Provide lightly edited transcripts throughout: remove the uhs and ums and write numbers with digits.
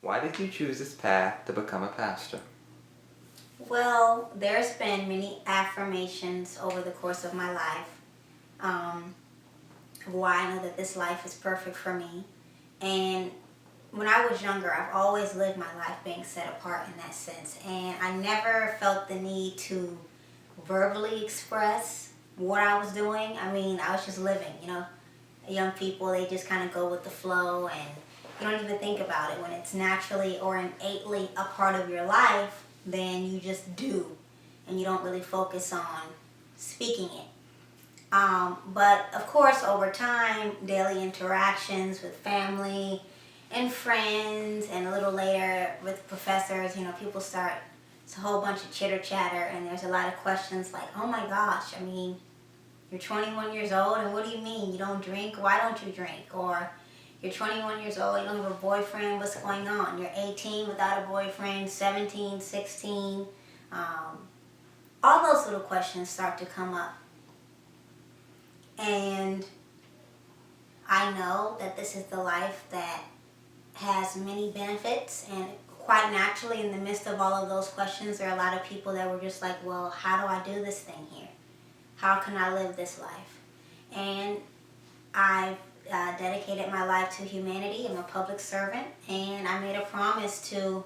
Why did you choose this path to become a pastor? Well, there's been many affirmations over the course of my life, um, of why I know that this life is perfect for me. And when I was younger, I've always lived my life being set apart in that sense. And I never felt the need to verbally express what I was doing. I mean, I was just living, Young people, they just kind of go with the flow and you don't even think about it. When it's naturally or innately a part of your life, then you just do and you don't really focus on speaking it. But of course, over time, daily interactions with family and friends, and a little later with professors, people start, it's a whole bunch of chitter chatter, and there's a lot of questions like, oh my gosh, I mean, you're 21 years old, and what do you mean? You don't drink? Why don't you drink? Or you're 21 years old, you don't have a boyfriend, what's going on? You're 18 without a boyfriend, 17, 16. All those little questions start to come up. And I know that this is the life that has many benefits, and quite naturally, in the midst of all of those questions, there are a lot of people that were just like, well, how do I do this thing here? How can I live this life? And I've dedicated my life to humanity. I'm a public servant, and I made a promise to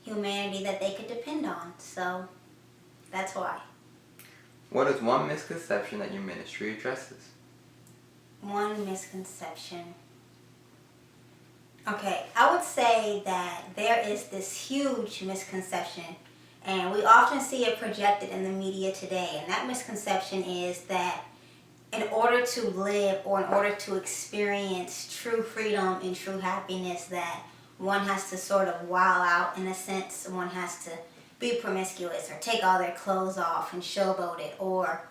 humanity that they could depend on. So that's why. What is one misconception that your ministry addresses? One misconception. Okay, I would say that there is this huge misconception, and we often see it projected in the media today, and that misconception is that in order to live or in order to experience true freedom and true happiness, that one has to sort of wild out in a sense, one has to be promiscuous or take all their clothes off and showboat it, or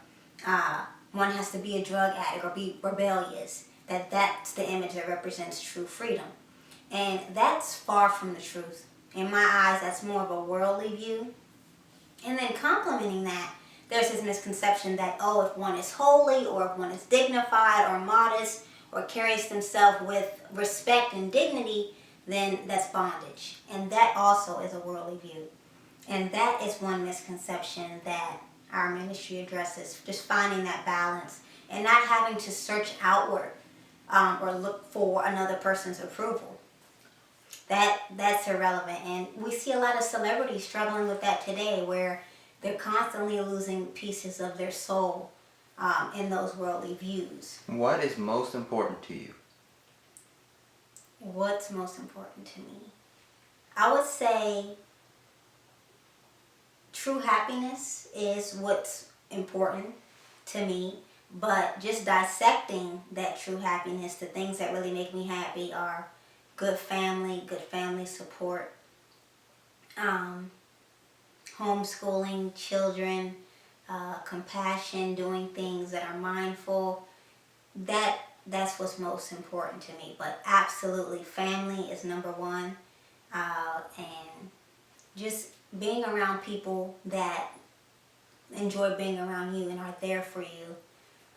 one has to be a drug addict or be rebellious, that's the image that represents true freedom. And that's far from the truth. In my eyes, that's more of a worldly view. And then complementing that, there's this misconception that, oh, if one is holy or if one is dignified or modest or carries themselves with respect and dignity, then that's bondage. And that also is a worldly view. And that is one misconception that our ministry addresses, just finding that balance and not having to search outward or look for another person's approval. That's irrelevant. And we see a lot of celebrities struggling with that today, where they're constantly losing pieces of their soul in those worldly views. What is most important to you? What's most important to me? I would say true happiness is what's important to me, but just dissecting that true happiness, the things that really make me happy are good family support, homeschooling children, compassion, doing things that are mindful. That's what's most important to me. But absolutely, family is number one, and just being around people that enjoy being around you and are there for you,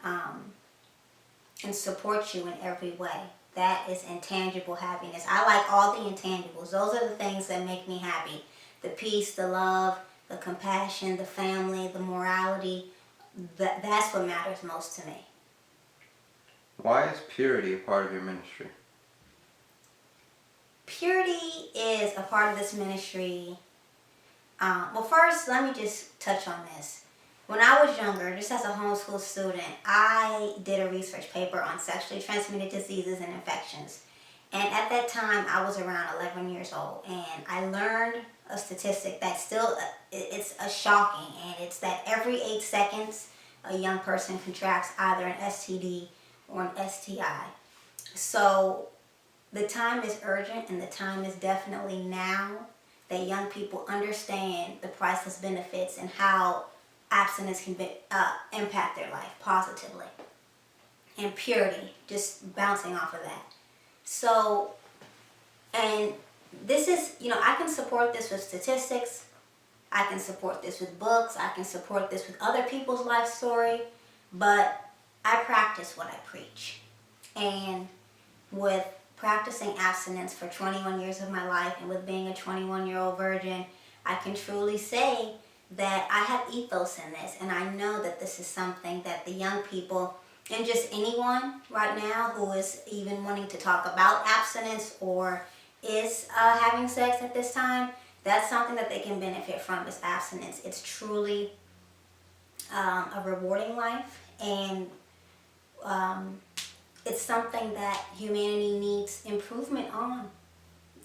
and support you in every way. That is intangible happiness. I like all the intangibles. Those are the things that make me happy. The peace, the love, the compassion, the family, the morality. That's what matters most to me. Why is purity a part of your ministry? Purity is a part of this ministry. Well, first, let me just touch on this. When I was younger, just as a homeschool student, I did a research paper on sexually transmitted diseases and infections. And at that time, I was around 11 years old. And I learned a statistic that still, it's a shocking. And it's that every 8 seconds, a young person contracts either an STD or an STI. So the time is urgent, and the time is definitely now that young people understand the priceless benefits and how abstinence can impact their life positively. And purity, just bouncing off of that. So, and this is, I can support this with statistics. I can support this with books. I can support this with other people's life story. But I practice what I preach. And with practicing abstinence for 21 years of my life, and with being a 21-year-old virgin, I can truly say that I have ethos in this, and I know that this is something that the young people, and just anyone right now who is even wanting to talk about abstinence or is having sex at this time, that's something that they can benefit from, is abstinence. It's truly a rewarding life, and it's something that humanity needs improvement on.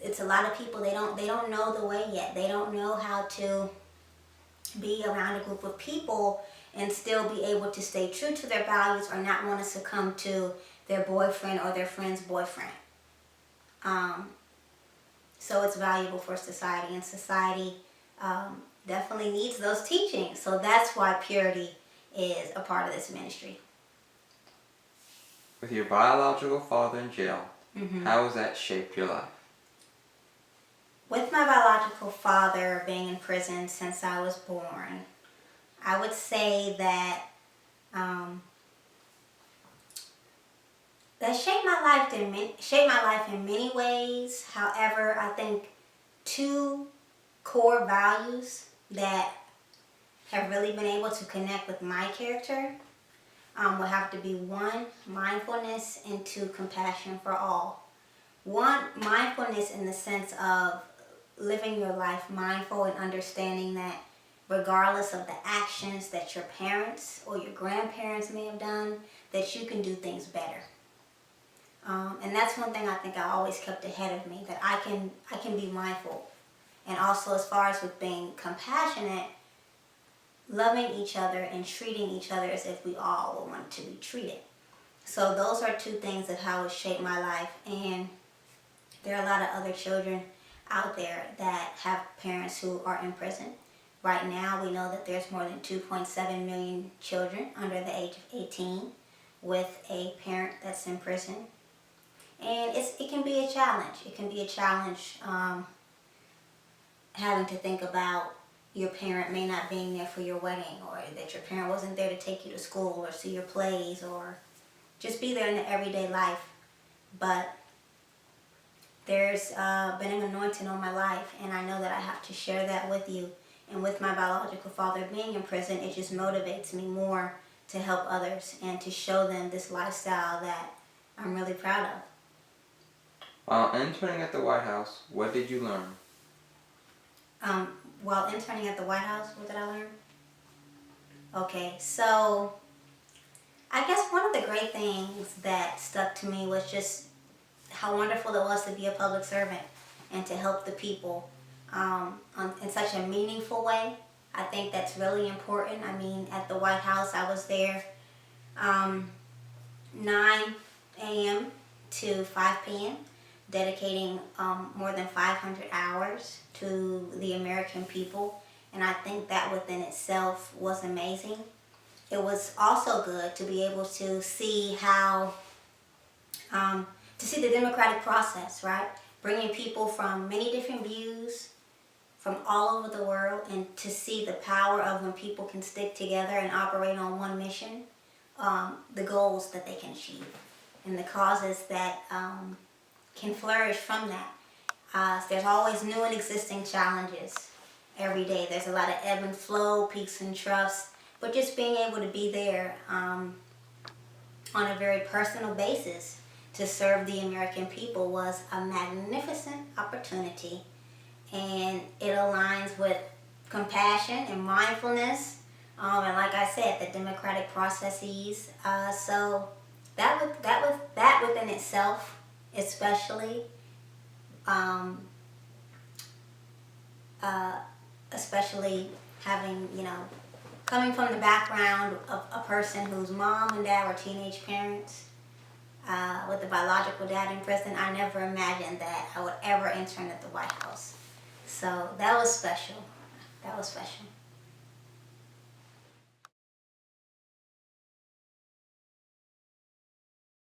It's a lot of people, they don't know the way yet. They don't know how to be around a group of people and still be able to stay true to their values or not want to succumb to their boyfriend or their friend's boyfriend. So it's valuable for society, and society definitely needs those teachings. So that's why purity is a part of this ministry. With your biological father in jail, Mm-hmm. how has that shaped your life? With my biological father being in prison since I was born, I would say that that shaped my life in many ways. However, I think two core values that have really been able to connect with my character would have to be, one, mindfulness, and two, compassion for all. One, mindfulness in the sense of living your life mindful and understanding that regardless of the actions that your parents or your grandparents may have done, that you can do things better. And that's one thing I think I always kept ahead of me, that I can be mindful. And also, as far as with being compassionate, loving each other and treating each other as if we all would want to be treated. So those are two things that how it shaped my life. And there are a lot of other children out there that have parents who are in prison. Right now, we know that there's more than 2.7 million children under the age of 18 with a parent that's in prison. And it can be a challenge. It can be a challenge having to think about your parent may not being there for your wedding, or that your parent wasn't there to take you to school or see your plays or just be there in the everyday life. But there's been an anointing on my life, and I know that I have to share that with you. And with my biological father being in prison, it just motivates me more to help others and to show them this lifestyle that I'm really proud of. While interning at the White House, what did you learn? While interning at the White House, what did I learn? Okay, so I guess one of the great things that stuck to me was just how wonderful it was to be a public servant and to help the people in such a meaningful way. I think that's really important. I mean, at the White House, I was there 9 a.m. to 5 p.m., dedicating more than 500 hours to the American people. And I think that within itself was amazing. It was also good to be able to see how, to see the democratic process, right? Bringing people from many different views from all over the world, and to see the power of when people can stick together and operate on one mission, the goals that they can achieve and the causes that can flourish from that. There's always new and existing challenges every day. There's a lot of ebb and flow, peaks and troughs, but just being able to be there on a very personal basis to serve the American people was a magnificent opportunity. And it aligns with compassion and mindfulness, and like I said, the democratic processes. So that within itself, especially having, coming from the background of a person whose mom and dad were teenage parents, with a biological dad in prison, I never imagined that I would ever intern at the White House. So that was special. That was special.